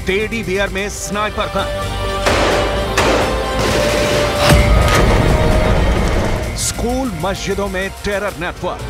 Teddy bear में sniper gun, school मस्जिदों में टेरर नेटवर्क,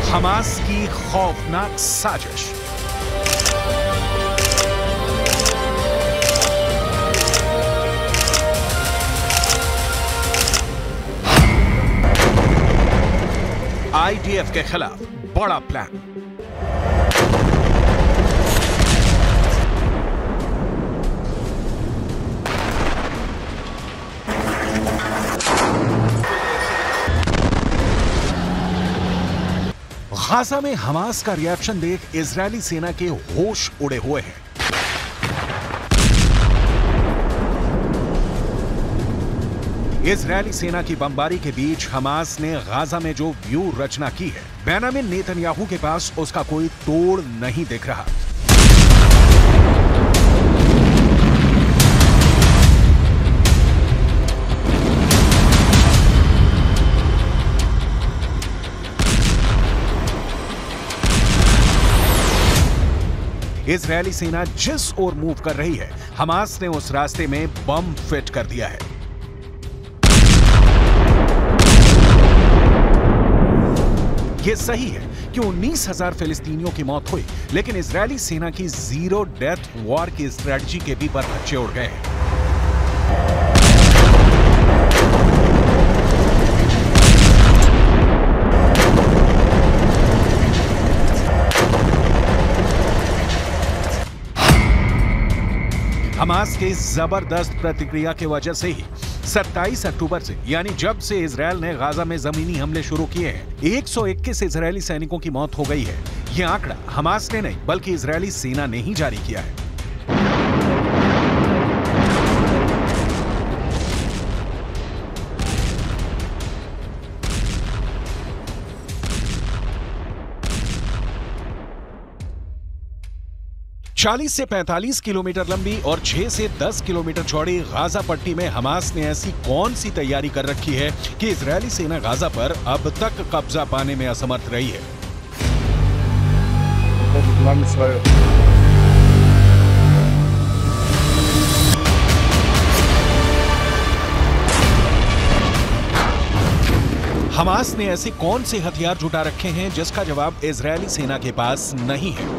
हमास की खौफनाक साजिश। आईडीएफ के खिलाफ बड़ा प्लान। गाजा में हमास का रिएक्शन देख इजरायली सेना के होश उड़े हुए हैं। इजरायली सेना की बमबारी के बीच हमास ने गाजा में जो व्यू रचना की है, बेंजामिन नेतन्याहू के पास उसका कोई तोड़ नहीं दिख रहा। इजरायली सेना जिस ओर मूव कर रही है, हमास ने उस रास्ते में बम फिट कर दिया है। यह सही है कि 19,000 फिलिस्तीनियों की मौत हुई, लेकिन इजरायली सेना की जीरो डेथ वॉर की स्ट्रेटजी के भी परखच्चे उड़ गए हैं। हमास के जबरदस्त प्रतिक्रिया की वजह से ही 27 अक्टूबर से, यानी जब से इजरायल ने गाजा में जमीनी हमले शुरू किए हैं, 121 इजरायली सैनिकों की मौत हो गई है। यह आंकड़ा हमास ने नहीं बल्कि इजरायली सेना ने ही जारी किया है। चालीस से 45 किलोमीटर लंबी और 6 से 10 किलोमीटर चौड़ी गाजा पट्टी में हमास ने ऐसी कौन सी तैयारी कर रखी है कि इजरायली सेना गाजा पर अब तक कब्जा पाने में असमर्थ रही है। हमास ने ऐसे कौन से हथियार जुटा रखे हैं जिसका जवाब इजरायली सेना के पास नहीं है।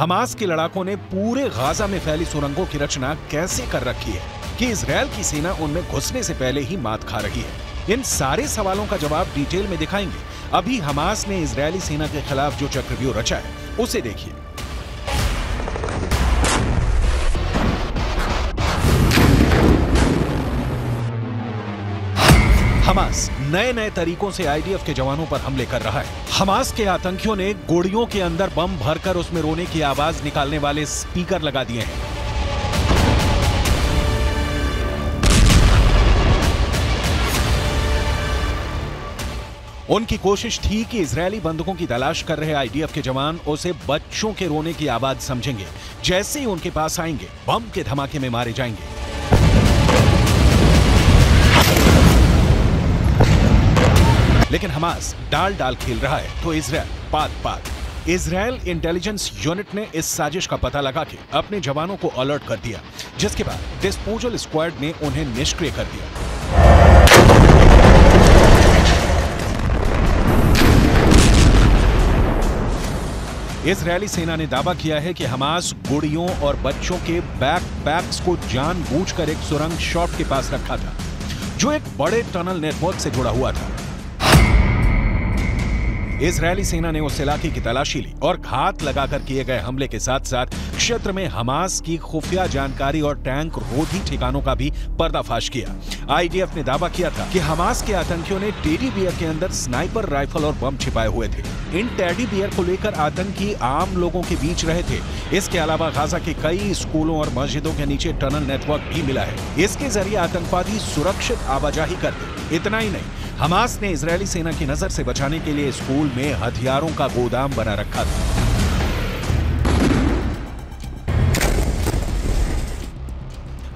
हमास के लड़ाकों ने पूरे गाजा में फैली सुरंगों की रचना कैसे कर रखी है कि इजरायल की सेना उनमें घुसने से पहले ही मात खा रही है। इन सारे सवालों का जवाब डिटेल में दिखाएंगे। अभी हमास ने इजरायली सेना के खिलाफ जो चक्रव्यूह रचा है, उसे देखिए। हमास नए नए तरीकों से आईडीएफ के जवानों पर हमले कर रहा है। हमास के आतंकियों ने गोलियों के अंदर बम भरकर उसमें रोने की आवाज निकालने वाले स्पीकर लगा दिए हैं। उनकी कोशिश थी कि इजरायली बंदूकों की तलाश कर रहे आईडीएफ के जवान उसे बच्चों के रोने की आवाज समझेंगे। जैसे ही उनके पास आएंगे, बम के धमाके में मारे जाएंगे। लेकिन हमास डाल डाल खेल रहा है तो इजरायल पात पात। इजरायल इंटेलिजेंस यूनिट ने इस साजिश का पता लगा के अपने जवानों को अलर्ट कर दिया, जिसके बाद डिस्पोजल स्क्वाड ने उन्हें निष्क्रिय कर दिया। इजरायली सेना ने दावा किया है कि हमास गुड़ियों और बच्चों के बैकपैक्स को जानबूझकर एक सुरंग शॉट के पास रखा था, जो एक बड़े टनल नेटवर्क से जुड़ा हुआ था। इजरायली सेना ने उस इलाके की तलाशी ली और घात लगाकर किए गए हमले के साथ साथ क्षेत्र में हमास की खुफिया जानकारी और टैंक रोधी ठिकानों का भी पर्दाफाश किया। आईडीएफ ने दावा किया था कि हमास के आतंकियों ने टेडी बियर के अंदर स्नाइपर राइफल और बम छिपाए हुए थे। इन टेडी बियर को लेकर आतंकी आम लोगों के बीच रहे थे। इसके अलावा गाजा के कई स्कूलों और मस्जिदों के नीचे टनल नेटवर्क भी मिला है। इसके जरिए आतंकवादी सुरक्षित आवाजाही करते। इतना ही नहीं, हमास ने इजरायली सेना की नजर से बचाने के लिए स्कूल में हथियारों का गोदाम बना रखा था।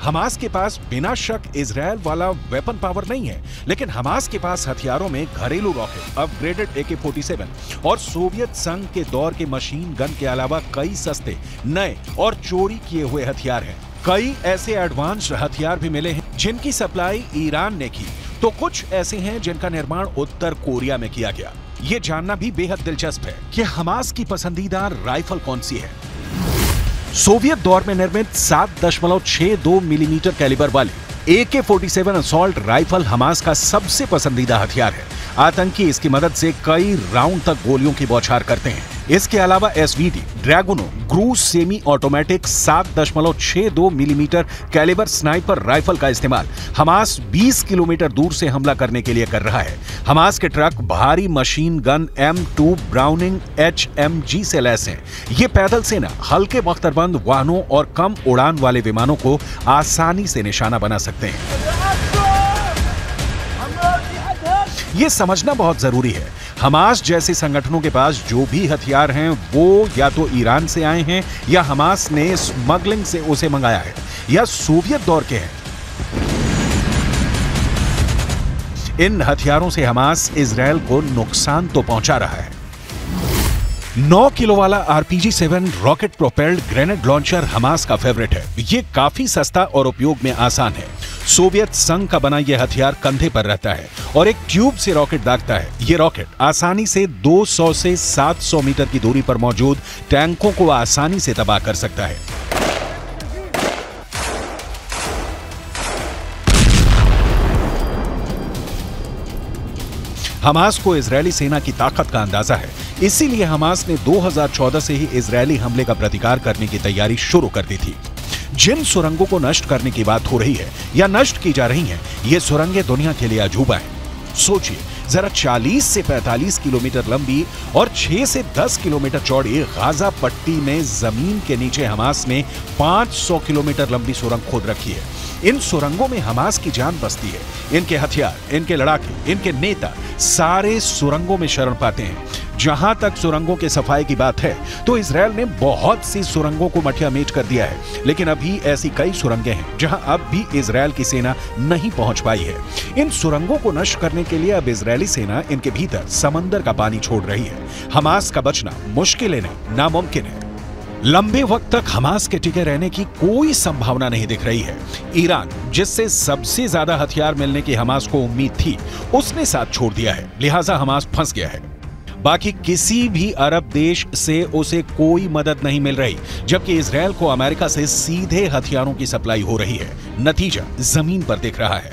हमास के पास बिना शक इजरायल वाला वेपन पावर नहीं है, लेकिन हमास के पास हथियारों में घरेलू रॉकेट, अपग्रेडेड AK-47 और सोवियत संघ के दौर के मशीन गन के अलावा कई सस्ते, नए और चोरी किए हुए हथियार हैं। कई ऐसे एडवांस्ड हथियार भी मिले हैं जिनकी सप्लाई ईरान ने की, तो कुछ ऐसे हैं जिनका निर्माण उत्तर कोरिया में किया गया। ये जानना भी बेहद दिलचस्प है कि हमास की पसंदीदा राइफल कौन सी है। सोवियत दौर में निर्मित 7.62 मिलीमीटर कैलिबर वाली AK-47 असॉल्ट राइफल हमास का सबसे पसंदीदा हथियार है। आतंकी इसकी मदद से कई राउंड तक गोलियों की बौछार करते हैं। इसके अलावा SVD, ड्रैगुनो, क्रूज semi automatic 7.62 millimetre calibre sniper rifle का इस्तेमाल हमास 20 किलोमीटर दूर से हमला करने के लिए कर रहा है। हमास के ट्रक भारी machine gun M2 browning HMG से लैस हैं। ये पैदल सेना हल्के बख्तरबंद वाहनों और कम उड़ान वाले विमानों को आसानी से निशाना बना सकते हैं। ये समझना बहुत जरूरी है, हमास जैसे संगठनों के पास जो भी हथियार हैं वो या तो ईरान से आए हैं या हमास ने स्मगलिंग से उसे मंगाया है या सोवियत दौर के हैं। इन हथियारों से हमास इजरायल को नुकसान तो पहुंचा रहा है। 9 किलो वाला RPG-7 rocket propelled grenade launcher Hamas का फेवरेट है। ये काफी सस्ता और उपयोग में आसान है। सोवियत संघ का बना यह हथियार कंधे पर रहता है और एक ट्यूब से रॉकेट दागता है। ये रॉकेट आसानी से 200 से 700 मीटर की दूरी पर मौजूद टैंकों को आसानी से तबाह कर सकता है। हमास को इजरायली सेना की ताकत का अंदाजा है, इसीलिए हमास ने 2014 से ही इजरायली हमले का प्रतिकार करने की तैयारी शुरू कर दी थी। जिन सुरंगों को नष्ट करने की बात हो रही है या नष्ट की जा रही हैं, ये सुरंगें दुनिया के लिए अजूबा हैं। सोचिए जरा, 40 से 45 किलोमीटर लंबी और 6 से 10 किलोमीटर चौड़ी गाजा पट्टी में जमीन के नीचे हमास ने 500 किलोमीटर लंबी सुरंग खोद रखी है। इन सुरंगों में हमास की जान बसती है। इनके हथियार, इनके लड़ाके, इनके नेता सारे सुरंगों में शरण पाते हैं। जहां तक सुरंगों के सफाई की बात है तो इजरायल ने बहुत सी सुरंगों को मटिया मेट कर दिया है, लेकिन अभी ऐसी कई सुरंगें हैं जहां अब भी इजरायल की सेना नहीं पहुंच पाई है। इन सुरंगों को नष्ट करने के लिए अब इजरायली सेना इनके भीतर समंदर का पानी छोड़ रही है। हमास का बचना मुश्किल नहीं, नामुमकिन है। लंबे वक्त तक हमास के टिके रहने की कोई संभावना नहीं दिख रही है। ईरान, जिससे सबसे ज्यादा हथियार मिलने की हमास को उम्मीद थी, उसने साथ छोड़ दिया है, लिहाजा हमास फंस गया है। बाकी किसी भी अरब देश से उसे कोई मदद नहीं मिल रही, जबकि इजरायल को अमेरिका से सीधे हथियारों की सप्लाई हो रही है। नतीजा जमीन पर दिख रहा है।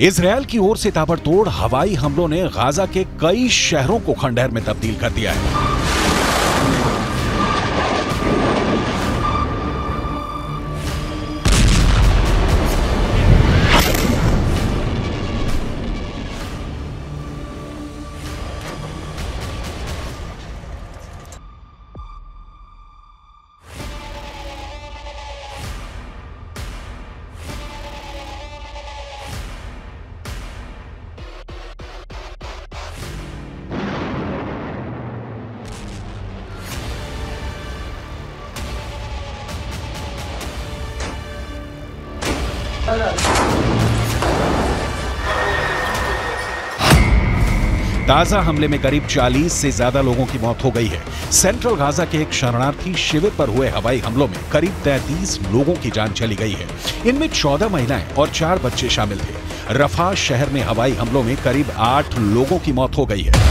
इजरायल की ओर से ताबड़तोड़ हवाई हमलों ने गाजा के कई शहरों को खंडहर में तब्दील कर दिया है। ताजा हमले में करीब 40 से ज्यादा लोगों की मौत हो गई है। सेंट्रल गाजा के एक शरणार्थी शिविर पर हुए हवाई हमलों में करीब 33 लोगों की जान चली गई है। इनमें 14 महिलाएं और 4 बच्चे शामिल थे। रफा शहर में हवाई हमलों में करीब 8 लोगों की मौत हो गई है।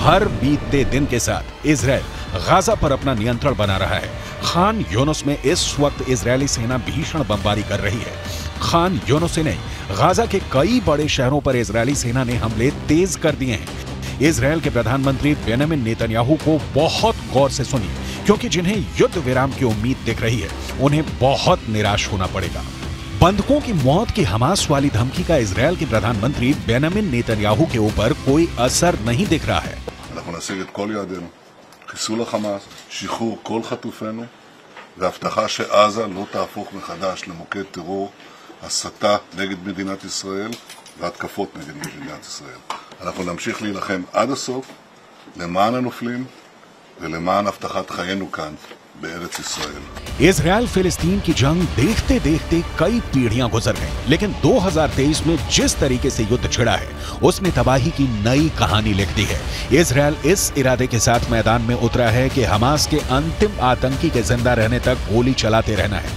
हर बीतते दिन के साथ इजराइल गाजा पर अपना नियंत्रण बना रहा है। खान यूनुस में इस वक्त इजरायली सेना भीषण बमबारी कर रही है। खान यूनुस ने गाजा के कई बड़े शहरों पर इजरायली सेना ने हमले तेज कर दिए हैं। इजरायल के प्रधानमंत्री बेंजामिन नेतन्याहू को बहुत गौर से सुनिए, क्योंकि जिन्हें युद्ध विराम की उम्मीद दिख रही है उन्हें बहुत निराश होना पड़ेगा। बंधकों की मौत की हमास वाली धमकी का इजरायल के प्रधानमंत्री बेंजामिन नेतन्याहू के ऊपर कोई असर नहीं दिख रहा है। אנחנו נשיג את כל יעדינו, חיסול החמאס, שחרור כל חטופינו, והבטחה שעזה לא תהפוך מחדש למוקד טרור, הסתה נגד מדינת ישראל והתקפות נגד מדינת ישראל. אנחנו נמשיך להילחם עד הסוף למען הנופלים ולמען הבטחת חיינו כאן בארץ ישראל. इजरायल फिलिस्तीन की जंग देखते देखते कई पीढ़ियां गुजर गईं, लेकिन 2023 में जिस तरीके से युद्ध छिड़ा है उसने तबाही की नई कहानी लिख दी है। इजरायल इस इरादे के साथ मैदान में उतरा है कि हमास के अंतिम आतंकी के जिंदा रहने तक गोली चलाते रहना है,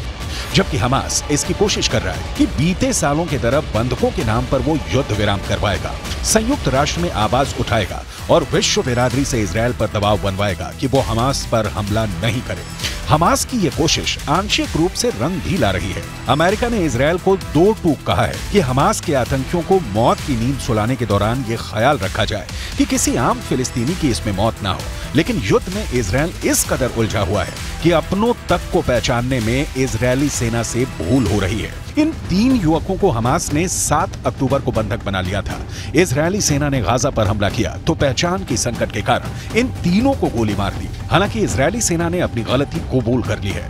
जबकि हमास इसकी कोशिश कर रहा है कि बीते सालों की तरह बंधकों के नाम पर वो युद्ध विराम करवाएगा, संयुक्त राष्ट्र में आवाज उठाएगा और विश्व बिरादरी से इजरायल पर दबाव बनवाएगा कि वो हमास पर हमला नहीं करे। हमास की ये कोशिश आंशिक रूप से रंग भी ला रही है। अमेरिका ने इजरायल को 2 टूक कहा है कि हमास के आतंकियों को मौत की नींद सुलाने के दौरान ये ख्याल रखा जाए कि किसी आम फिलिस्तीनी की इसमें मौत ना हो। लेकिन युद्ध में इजरायल इस कदर उलझा हुआ है कि अपनों तक को पहचानने में इजरायली सेना से भूल हो रही है। इन 3 युवकों को हमास ने 7 अक्टूबर को बंधक बना लिया था। इजरायली सेना ने गाजा पर हमला किया तो पहचान की संकट के कारण इन तीनों को गोली मार दी। हालांकि इजरायली सेना ने अपनी गलती कबूल कर ली है,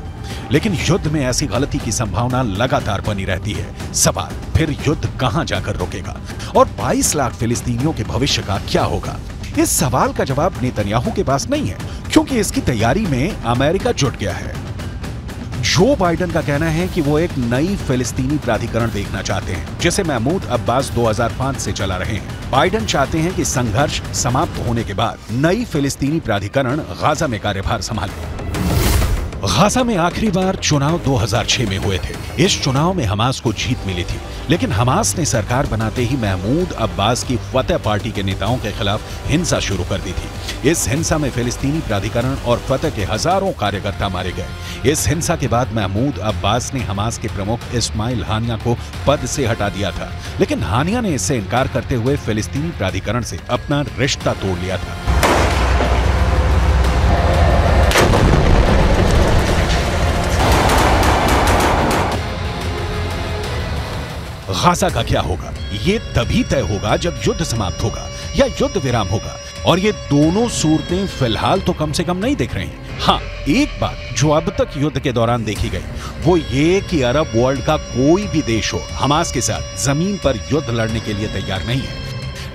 लेकिन युद्ध में ऐसी गलती की संभावना लगातार बनी रहती है। सवाल फिर युद्ध कहां जाकर रुकेगा और 22 लाख फिलिस्तीनियों के भविष्य का क्या होगा? इस सवाल का जवाब नेतन्याहू के पास नहीं है, क्योंकि इसकी तैयारी में अमेरिका जुट गया है। जो बाइडेन का कहना है कि वो एक नई फिलिस्तीनी प्राधिकरण देखना चाहते हैं, जिसे महमूद अब्बास 2005 से चला रहे हैं। बाइडेन चाहते हैं कि संघर्ष समाप्त होने के बाद नई फिलिस्तीनी प्राधिकरण गाजा में कार्यभार संभाले। गाजा में आखिरी बार चुनाव 2006 में हुए थे। इस चुनाव में हमास को जीत मिली थी, लेकिन हमास ने सरकार बनाते ही महमूद अब्बास की फतह पार्टी के नेताओं के खिलाफ हिंसा शुरू कर दी थी। इस हिंसा में फिलिस्तीनी प्राधिकरण और फतह के हजारों कार्यकर्ता मारे गए। इस हिंसा के बाद महमूद अब्बास ने हमास के प्रमुख इस्माइल हानिया को पद से हटा दिया था, लेकिन हानिया ने इससे इनकार करते हुए फिलिस्तीनी प्राधिकरण से अपना रिश्ता तोड़ लिया था। गाजा का क्या होगा? ये तभी तय होगा जब युद्ध समाप्त होगा या युद्ध विराम होगा, और ये दोनों सूरतें फिलहाल तो कम से कम नहीं दिख रही हैं। हाँ, एक बात जो अब तक युद्ध के दौरान देखी गई वो ये कि अरब वर्ल्ड का कोई भी देश हो हमास के साथ जमीन पर युद्ध लड़ने के लिए तैयार नहीं है,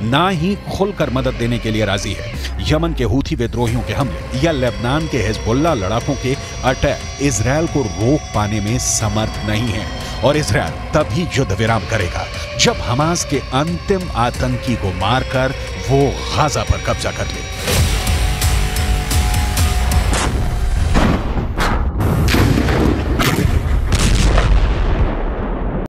ना ही खुलकर मदद देने के लिए राजी है। यमन के हूथी विद्रोहियों के हमले या लेबनान के हिजबुल्लाह लड़ाकों के अटैक इजरायल को रोक पाने में समर्थ नहीं है, और इजरायल तभी युद्ध विराम करेगा जब हमास के अंतिम आतंकी को मारकर वो गाजा पर कब्जा कर ले।